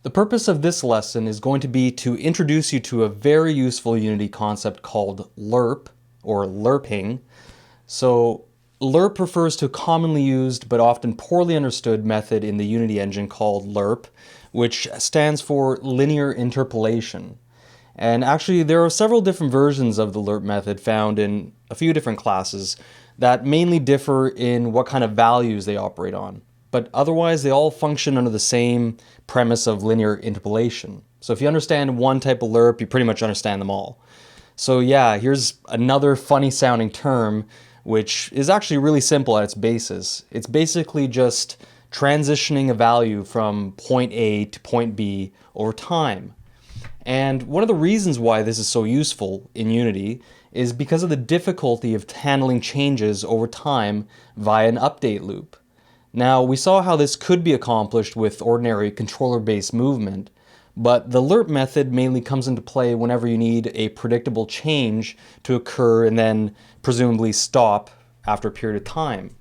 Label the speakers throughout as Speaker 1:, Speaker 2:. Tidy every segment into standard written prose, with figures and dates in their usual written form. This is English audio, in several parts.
Speaker 1: The purpose of this lesson is going to be to introduce you to a very useful Unity concept called Lerp, or Lerping. So Lerp refers to a commonly used but often poorly understood method in the Unity engine called Lerp, which stands for linear interpolation. And actually there are several different versions of the Lerp method found in a few different classes that mainly differ in what kind of values they operate on. But otherwise they all function under the same premise of linear interpolation. So if you understand one type of Lerp, you pretty much understand them all. So yeah, here's another funny sounding term which is actually really simple at its basis. It's basically just transitioning a value from point A to point B over time. And one of the reasons why this is so useful in Unity is because of the difficulty of handling changes over time via an update loop. Now, we saw how this could be accomplished with ordinary controller-based movement, but the Lerp method mainly comes into play whenever you need a predictable change to occur and then presumably stop after a period of time.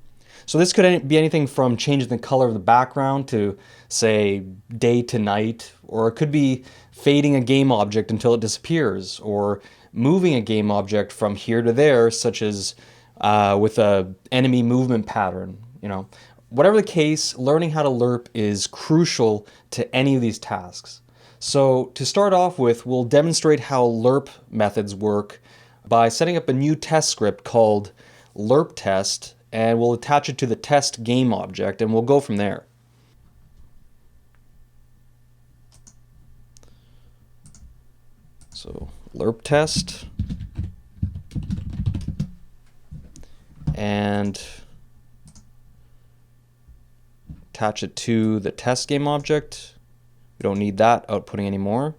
Speaker 1: So this could be anything from changing the color of the background to, say, day to night, or it could be fading a game object until it disappears, or moving a game object from here to there, such as with a enemy movement pattern. Whatever the case, learning how to Lerp is crucial to any of these tasks. So to start off with, we'll demonstrate how Lerp methods work by setting up a new test script called Lerp test, and we'll attach it to the test game object, and we'll go from there. So Lerp test, and attach it to the test game object. We don't need that outputting anymore.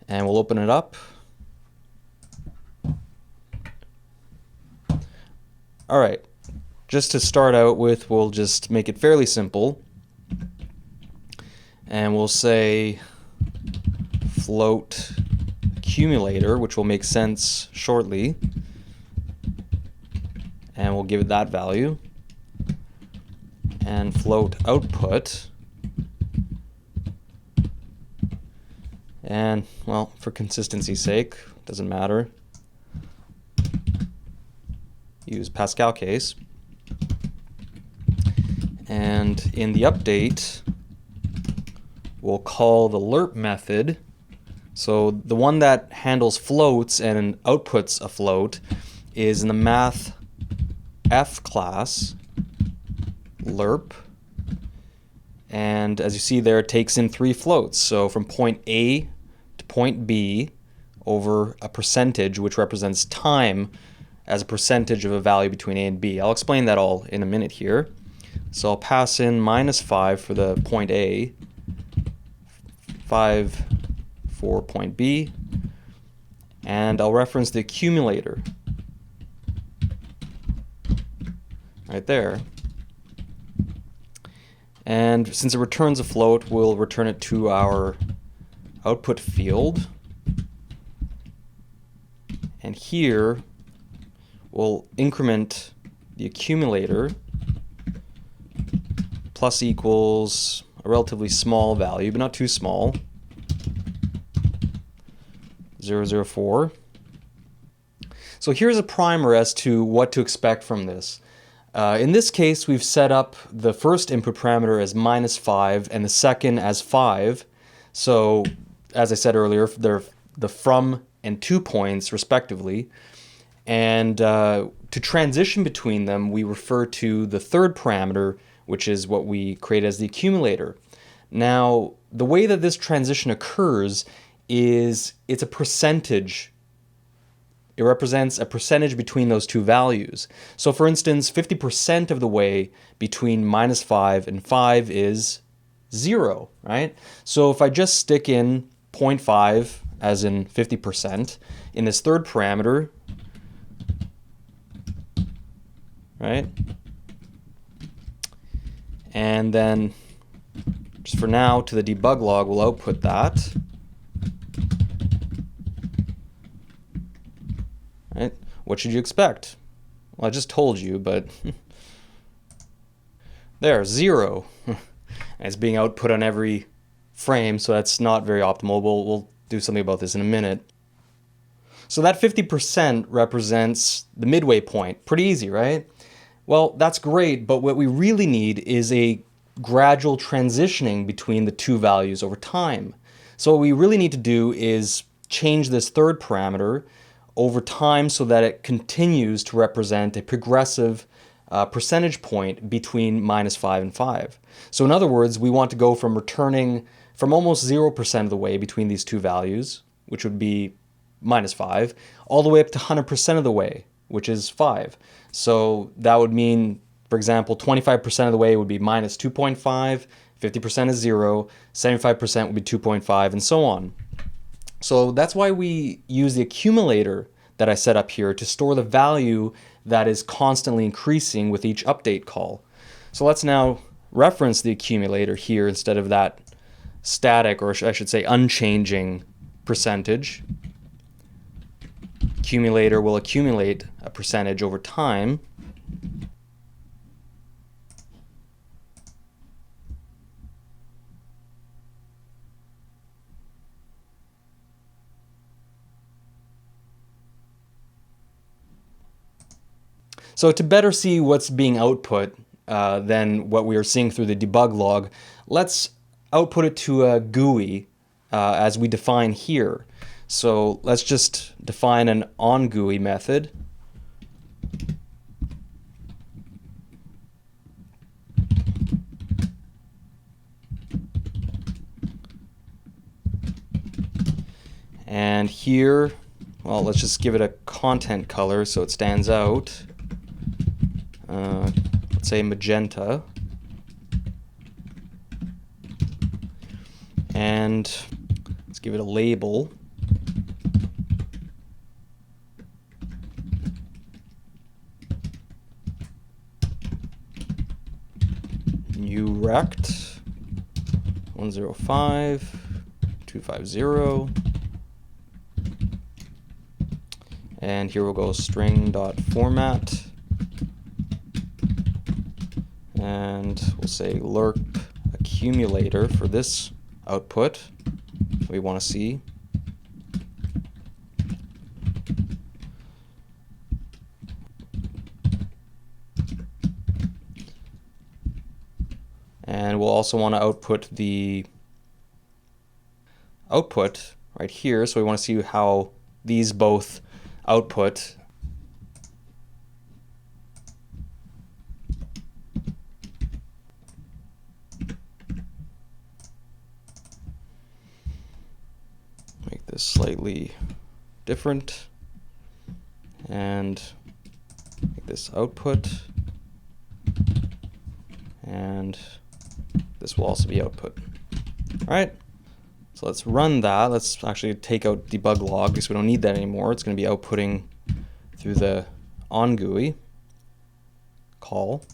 Speaker 1: And we'll open it up. Alright, just to start out with, we'll just make it fairly simple. And we'll say float accumulator, which will make sense shortly. And we'll give it that value. And float output. And, well, for consistency's sake, doesn't matter. Use Pascal case. And in the update, we'll call the Lerp method. So the one that handles floats and outputs a float is in the math F class, Lerp. And as you see there, it takes in 3 floats. So from point A to point B over a percentage, which represents time as a percentage of a value between A and B. I'll explain that all in a minute here. So I'll pass in -5 for the point A, 5 for point B, and I'll reference the accumulator right there. And since it returns a float, we'll return it to our output field. And here we'll increment the accumulator plus equals a relatively small value, but not too small, 0.004. So here's a primer as to what to expect from this. In this case, we've set up the first input parameter as -5 and the second as 5. So, as I said earlier, they're the from and to points respectively. And to transition between them, we refer to the third parameter, which is what we create as the accumulator. Now, the way that this transition occurs is it's a percentage. It represents a percentage between those two values. So for instance, 50% of the way between -5 and 5 is 0, right? So if I just stick in 0.5, as in 50%, in this third parameter, right? And then, just for now, to the debug log, we'll output that. Right? What should you expect? Well, I just told you, but there, 0. and it's being output on every frame, so that's not very optimal. We'll do something about this in a minute. So that 50% represents the midway point. Pretty easy, right? Well, that's great, but what we really need is a gradual transitioning between the two values over time. So what we really need to do is change this third parameter over time so that it continues to represent a progressive percentage point between -5 and 5. So in other words, we want to go from returning from almost 0% of the way between these two values, which would be -5, all the way up to 100% of the way, which is 5. So that would mean, for example, 25% of the way would be -2.5, 50% is 0, 75% would be 2.5, and so on. So that's why we use the accumulator that I set up here to store the value that is constantly increasing with each update call. So let's now reference the accumulator here instead of that static, or I should say unchanging percentage. Accumulator will accumulate a percentage over time. So to better see what's being output than what we are seeing through the debug log, let's output it to a GUI as we define here. So let's just define an onGUI method. And here, well, let's just give it a content color so it stands out. Let's say magenta. And let's give it a label. New rect 105.250. And here we'll go string.format. And we'll say Lerp Accumulator for this output we want to see. And we'll also want to output the output right here. So we want to see how these both output. Make this slightly different and make this output, and this will also be output. All right, so let's run that. Let's actually take out debug log because we don't need that anymore. It's going to be outputting through the onGUI call.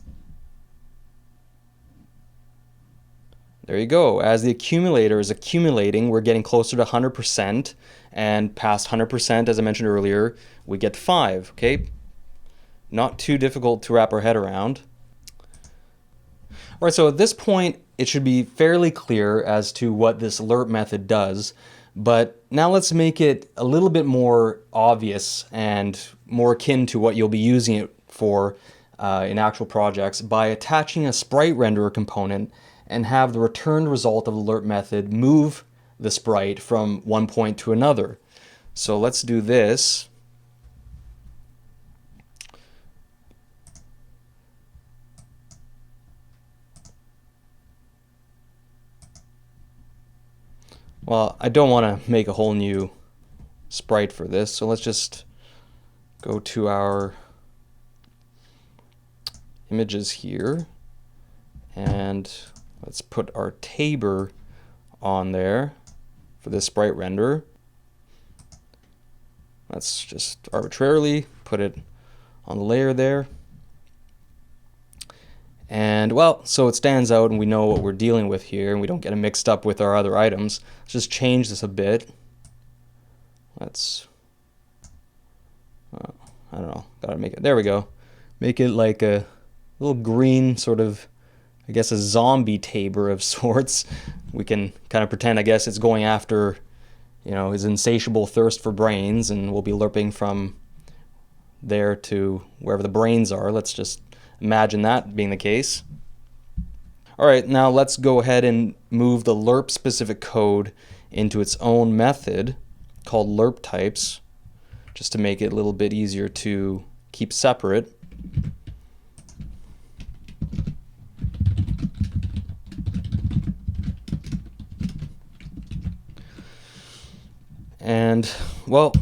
Speaker 1: There you go. As the accumulator is accumulating, we're getting closer to 100%, and past 100%, as I mentioned earlier, we get 5. Okay, not too difficult to wrap our head around. All right, so at this point, it should be fairly clear as to what this Lerp method does, but now let's make it a little bit more obvious and more akin to what you'll be using it for in actual projects by attaching a sprite renderer component and have the returned result of the Lerp method move the sprite from one point to another. So let's do this. Well, I don't want to make a whole new sprite for this, so let's just go to our images here, and let's put our tabor on there for this sprite render. Let's just arbitrarily put it on the layer there. And well, so it stands out and we know what we're dealing with here and we don't get it mixed up with our other items. Let's just change this a bit. Let's, I don't know, gotta make it, there we go. Make it like a little green sort of I guess, a zombie tabor of sorts. We can kind of pretend, I guess, it's going after, his insatiable thirst for brains, and we'll be lerping from there to wherever the brains are. Let's just imagine that being the case. All right, now let's go ahead and move the Lerp specific code into its own method called Lerp Types, just to make it a little bit easier to keep separate. And, well,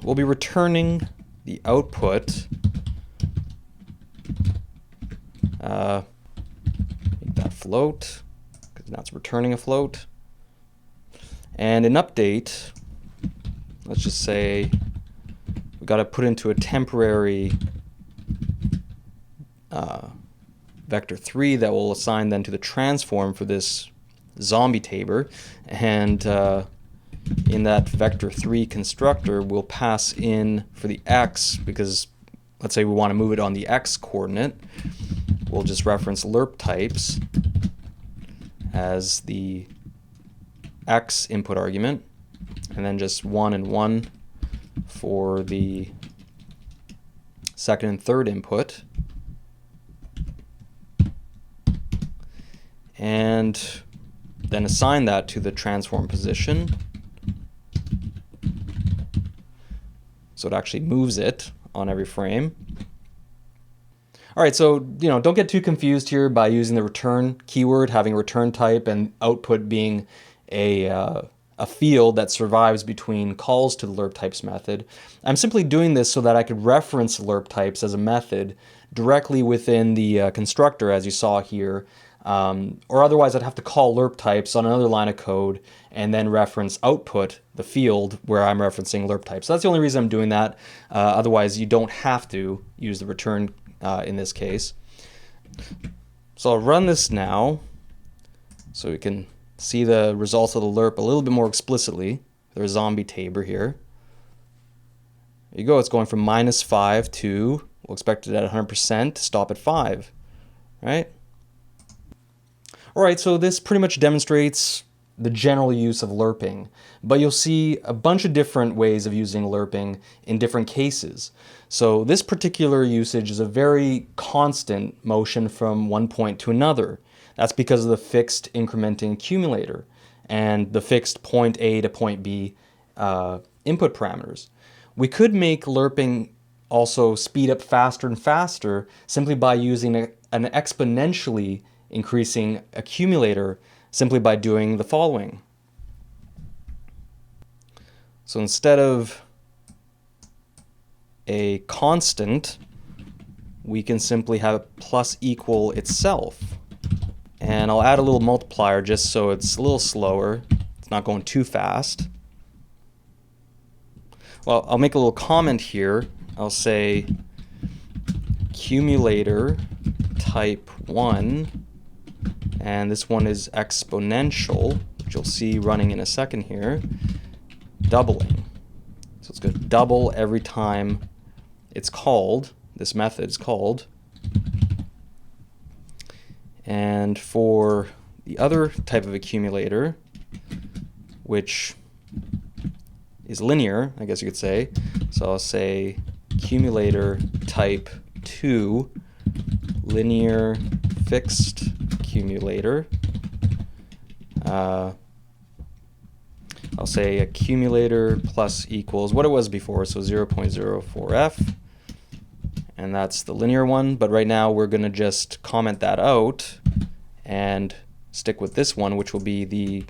Speaker 1: we'll be returning the output. Make that float, because now it's returning a float. And in update, let's just say we've got to put into a temporary vector 3 that will assign then to the transform for this zombie tabor. And in that vector 3 constructor, we'll pass in for the x, because let's say we want to move it on the x coordinate, we'll just reference Lerp Types as the x input argument, and then just 1 and 1 for the second and third input. And then assign that to the transform position, so it actually moves it on every frame. All right, so don't get too confused here by using the return keyword, having a return type, and output being a field that survives between calls to the Lerp Types method. I'm simply doing this so that I could reference Lerp Types as a method directly within the constructor, as you saw here. Or otherwise I'd have to call Lerp Types on another line of code and then reference output, the field where I'm referencing Lerp Types. So that's the only reason I'm doing that. Otherwise you don't have to use the return in this case. So I'll run this now so we can see the results of the Lerp a little bit more explicitly. There's a zombie tabor here. There you go, it's going from -5 to, we'll expect it at 100%, to stop at 5, right? Alright, so this pretty much demonstrates the general use of lerping, but you'll see a bunch of different ways of using lerping in different cases. So this particular usage is a very constant motion from one point to another. That's because of the fixed incrementing accumulator and the fixed point A to point B input parameters. We could make lerping also speed up faster and faster simply by using an exponentially increasing accumulator, simply by doing the following. So instead of a constant, we can simply have plus equal itself. And I'll add a little multiplier just so it's a little slower. It's not going too fast. Well, I'll make a little comment here. I'll say accumulator type 1, and this one is exponential, which you'll see running in a second here, doubling. So it's going to double every time it's called. This method is called. And for the other type of accumulator, which is linear, I guess you could say, so I'll say accumulator type 2, linear fixed accumulator. I'll say accumulator plus equals what it was before, so 0.04f, and that's the linear one. But right now we're going to just comment that out and stick with this one, which will be the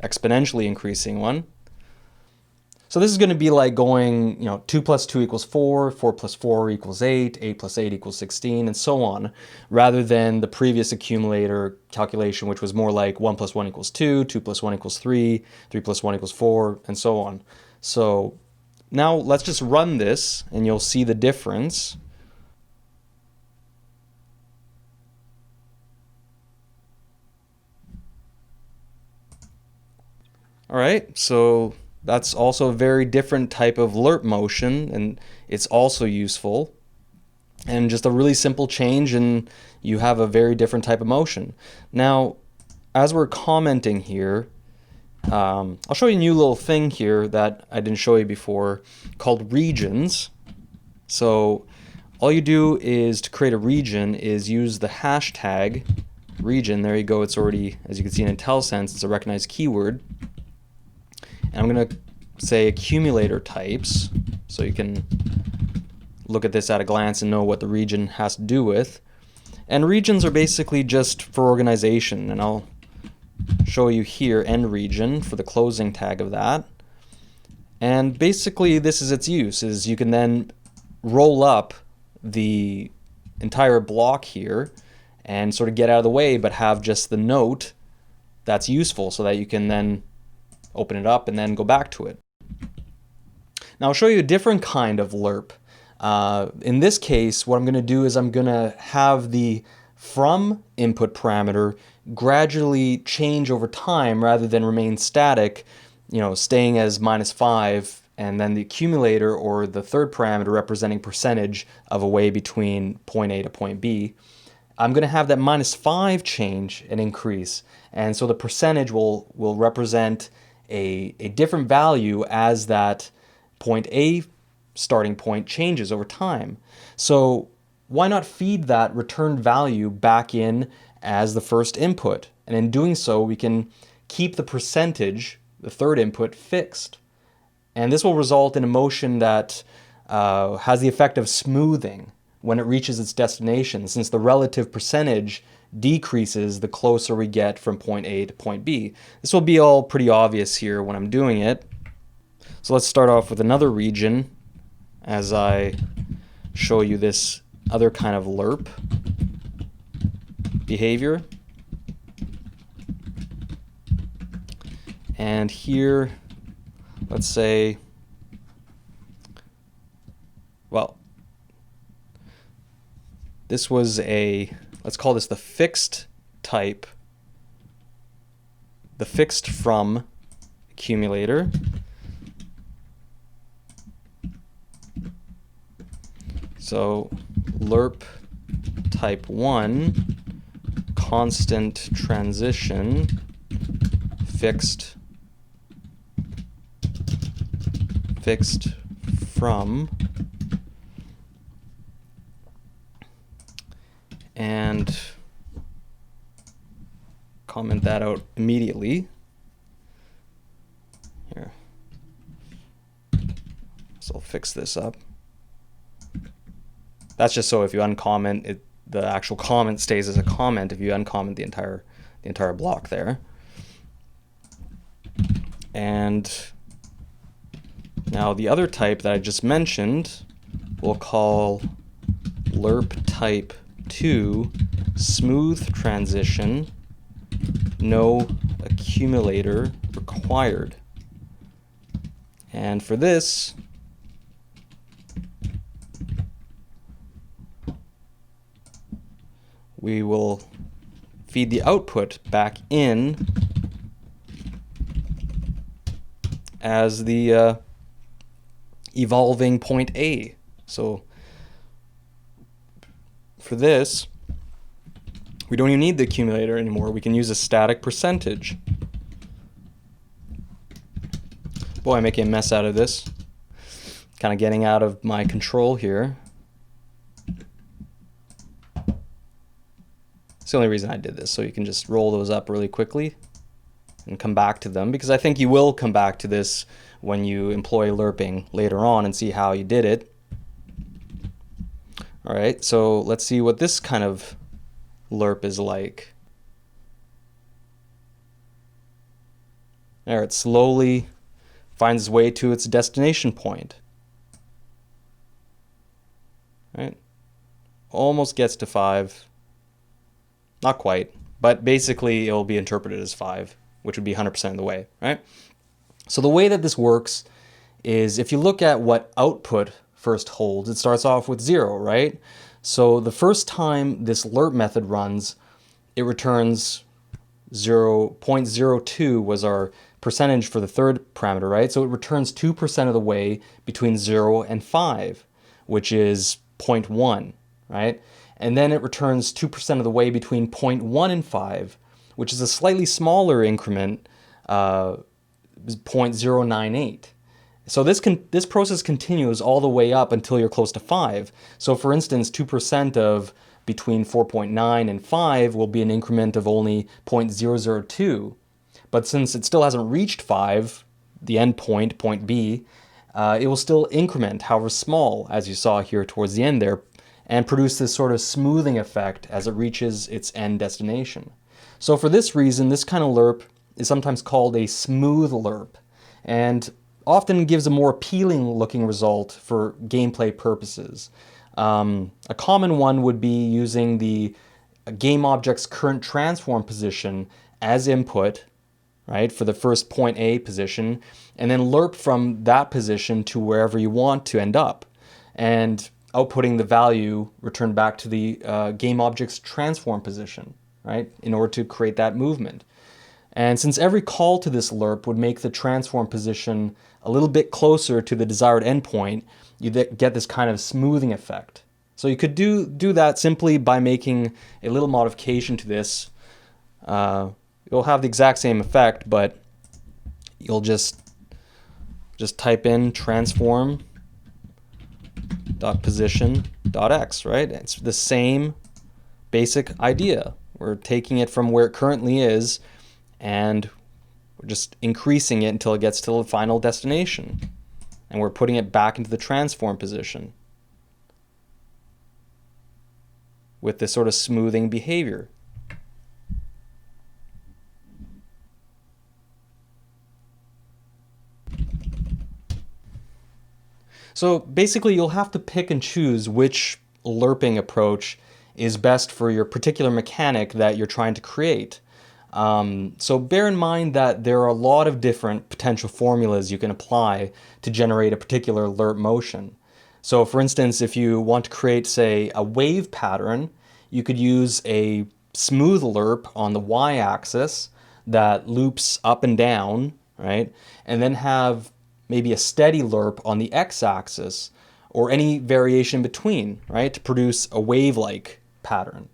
Speaker 1: exponentially increasing one. So this is going to be like going, 2 plus 2 equals 4, 4 plus 4 equals 8, 8 plus 8 equals 16, and so on, rather than the previous accumulator calculation, which was more like 1 plus 1 equals 2, 2 plus 1 equals 3, 3 plus 1 equals 4, and so on. So now let's just run this, and you'll see the difference. All right, so that's also a very different type of Lerp motion, and it's also useful. And just a really simple change, and you have a very different type of motion. Now, as we're commenting here, I'll show you a new little thing here that I didn't show you before called regions. So all you do is, to create a region, is use the hashtag region. There you go. It's already, as you can see in IntelliSense, it's a recognized keyword. And I'm going to say accumulator types, so you can look at this at a glance and know what the region has to do with. And regions are basically just for organization, and I'll show you here end region for the closing tag of that. And basically this is its use, is you can then roll up the entire block here and sort of get out of the way, but have just the note that's useful, so that you can then open it up and then go back to it. Now I'll show you a different kind of lerp. In this case, what I'm going to do is I'm going to have the from input parameter gradually change over time rather than remain static, staying as -5, and then the accumulator, or the third parameter representing percentage of a way between point A to point B, I'm going to have that -5 change and increase. And so the percentage will represent a different value as that point A starting point changes over time. So why not feed that returned value back in as the first input? And in doing so, we can keep the percentage, the third input, fixed. And this will result in a motion that has the effect of smoothing when it reaches its destination, since the relative percentage decreases the closer we get from point A to point B. This will be all pretty obvious here when I'm doing it. So let's start off with another region as I show you this other kind of lerp behavior. And here, let's say, well, this was let's call this the fixed type, the fixed from accumulator. So Lerp type 1, constant transition, fixed from, and comment that out immediately. Here. So I'll fix this up. That's just so if you uncomment it, the actual comment stays as a comment if you uncomment the entire block there. And now the other type that I just mentioned, we'll call Lerp type 2, smooth transition, no accumulator required. And for this, we will feed the output back in as the evolving point A. So for this, we don't even need the accumulator anymore. We can use a static percentage. Boy, I'm making a mess out of this. Kind of getting out of my control here. It's the only reason I did this, so you can just roll those up really quickly and come back to them, because I think you will come back to this when you employ lerping later on and see how you did it. All right, so let's see what this kind of lerp is like. There, it slowly finds its way to its destination point. Right? Almost gets to 5. Not quite, but basically it will be interpreted as 5, which would be 100% of the way, right? So the way that this works is, if you look at what output first holds, it starts off with 0, right? So the first time this Lerp method runs, it returns 0.02 was our percentage for the third parameter, right? So it returns 2% of the way between 0 and 5, which is 0.1. right? And then it returns 2% of the way between 0.1 and 5, which is a slightly smaller increment, 0.098. So this process continues all the way up until you're close to 5. So for instance, 2% of between 4.9 and 5 will be an increment of only 0.002. But since it still hasn't reached 5, the end point, point B, it will still increment, however small, as you saw here towards the end there, and produce this sort of smoothing effect as it reaches its end destination. So for this reason, this kind of lerp is sometimes called a smooth lerp, and often gives a more appealing looking result for gameplay purposes. A common one would be using the game object's current transform position as input, right, for the first point A position, and then lerp from that position to wherever you want to end up, and outputting the value returned back to the game object's transform position, right, in order to create that movement. And since every call to this lerp would make the transform position a little bit closer to the desired endpoint, you get this kind of smoothing effect. So you could do that simply by making a little modification to this. You'll have the exact same effect, but you'll just type in transform.position.x, right? It's the same basic idea. We're taking it from where it currently is, and we're just increasing it until it gets to the final destination. And we're putting it back into the transform position with this sort of smoothing behavior. So basically you'll have to pick and choose which lerping approach is best for your particular mechanic that you're trying to create. So bear in mind that there are a lot of different potential formulas you can apply to generate a particular lerp motion. So for instance, if you want to create, say, a wave pattern, you could use a smooth lerp on the y-axis that loops up and down, right? And then have maybe a steady lerp on the x-axis, or any variation between, right, to produce a wave-like pattern.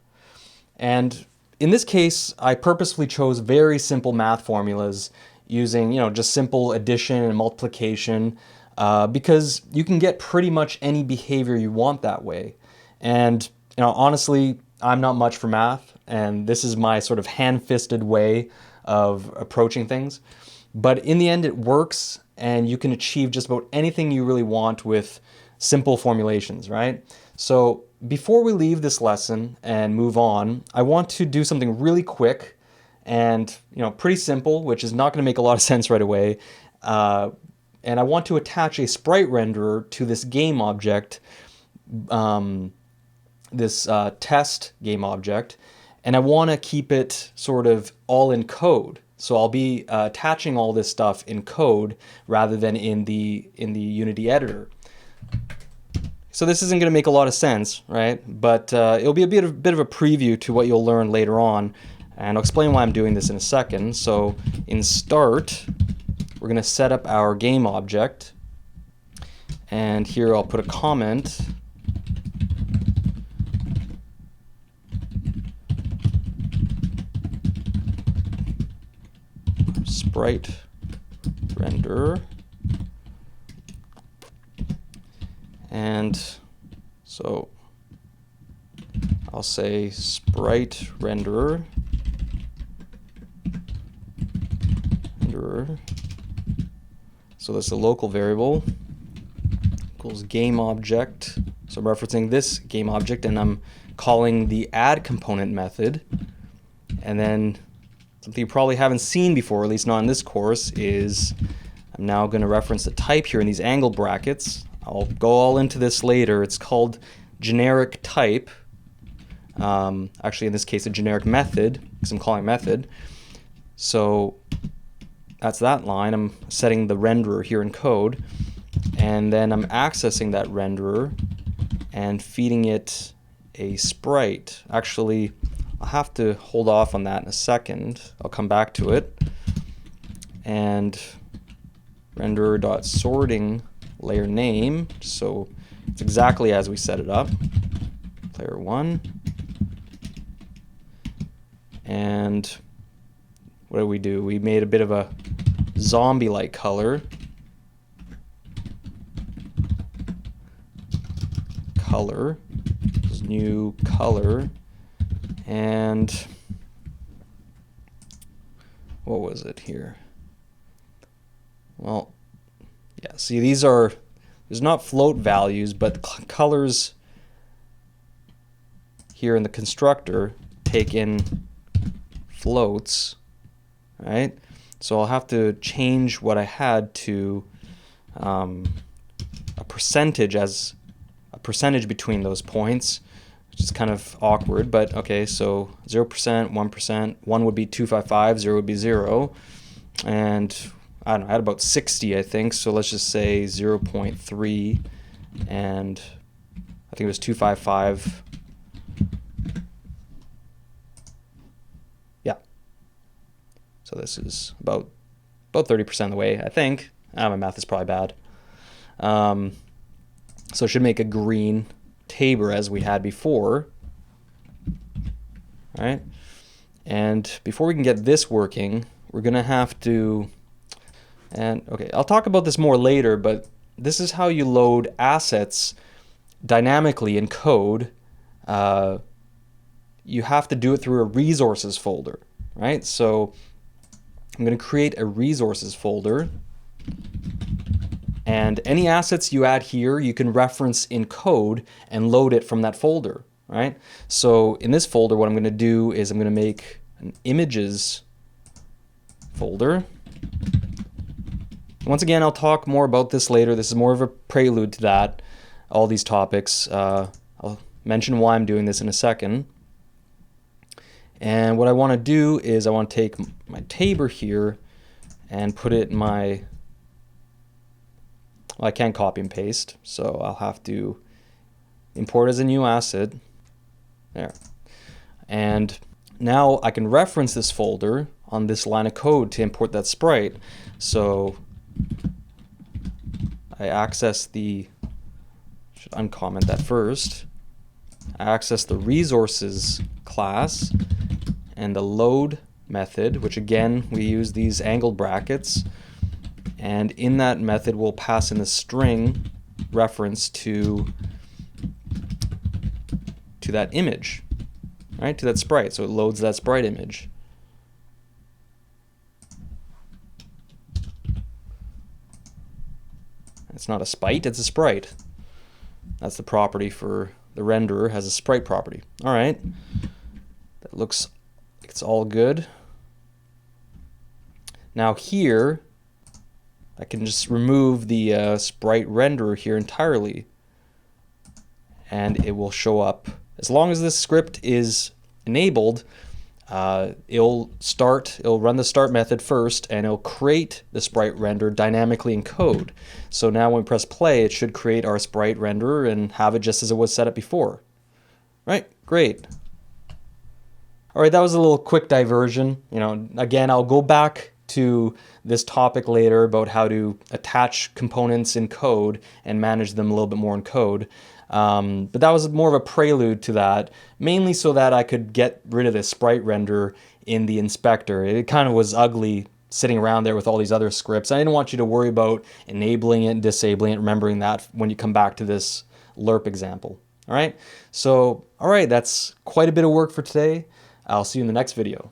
Speaker 1: And in this case, I purposefully chose very simple math formulas using, just simple addition and multiplication, because you can get pretty much any behavior you want that way. And honestly, I'm not much for math, and this is my sort of hand-fisted way of approaching things. But in the end, it works, and you can achieve just about anything you really want with simple formulations, right? So before we leave this lesson and move on, I want to do something really quick and pretty simple, which is not going to make a lot of sense right away. And I want to attach a sprite renderer to this game object, this test game object, and I want to keep it sort of all in code. So I'll be attaching all this stuff in code rather than in the Unity editor. So this isn't going to make a lot of sense, right? But it'll be a bit of a preview to what you'll learn later on, and I'll explain why I'm doing this in a second. So in start, we're going to set up our game object, and here I'll put a comment. Sprite render, and so I'll say sprite renderer, so that's a local variable, equals game object. So I'm referencing this game object, and I'm calling the add component method. And then something you probably haven't seen before, at least not in this course, is I'm now going to reference the type here in these angle brackets. I'll go all into this later. It's called generic type. Actually, in this case, a generic method, because I'm calling method. So that's that line. I'm setting the renderer here in code, and then I'm accessing that renderer and feeding it a sprite. Actually, I'll have to hold off on that in a second. I'll come back to it. And renderer.sorting layer name, so it's exactly as we set it up. player 1. And what did we do? We made a bit of a zombie-like color. Color. This is new color. And what was it here? Well, yeah, see, these are, there's not float values, but colors here in the constructor take in floats, right? So I'll have to change what I had to a percentage as a percentage between those points, which is kind of awkward, but okay, so 0%, 1%, 1 would be 255, 0 would be 0, and I don't know, I had about 60, I think, so let's just say 0.3, and I think it was 255. Yeah. So this is about 30% of the way, I think. My math is probably bad. So it should make a green Tabor as we had before. All right. And before we can get this working, we're going to have to, and okay, I'll talk about this more later, but this is how you load assets dynamically in code. You have to do it through a resources folder, right? So I'm going to create a resources folder, and any assets you add here, you can reference in code and load it from that folder, right? So in this folder, what I'm going to do is I'm going to make an images folder. Once again, I'll talk more about this later. This is more of a prelude to that, all these topics. I'll mention why I'm doing this in a second. And what I want to do is I want to take my Tabor here and put it in my, well, I can't copy and paste, so I'll have to import as a new asset. There. And now I can reference this folder on this line of code to import that sprite. So I access the, should uncomment that first. I access the resources class and the load method, which again, we use these angled brackets. And in that method, we'll pass in the string reference to that image, right? To that sprite. So it loads that sprite image. It's not a spite, it's a sprite. That's the property for the renderer, has a sprite property. All right, that looks like it's all good. Now here, I can just remove the sprite renderer here entirely, and it will show up. As long as this script is enabled, it'll run the start method first, and it'll create the sprite render dynamically in code. So now when we press play, it should create our sprite renderer and have it just as it was set up before. Right? Great. All right, that was a little quick diversion. You know, again, I'll go back to this topic later about how to attach components in code and manage them a little bit more in code. But that was more of a prelude to that, mainly so that I could get rid of the sprite render in the inspector. It kind of was ugly sitting around there with all these other scripts. I didn't want you to worry about enabling it and disabling it, remembering that when you come back to this Lerp example. All right, so all right, that's quite a bit of work for today. I'll see you in the next video.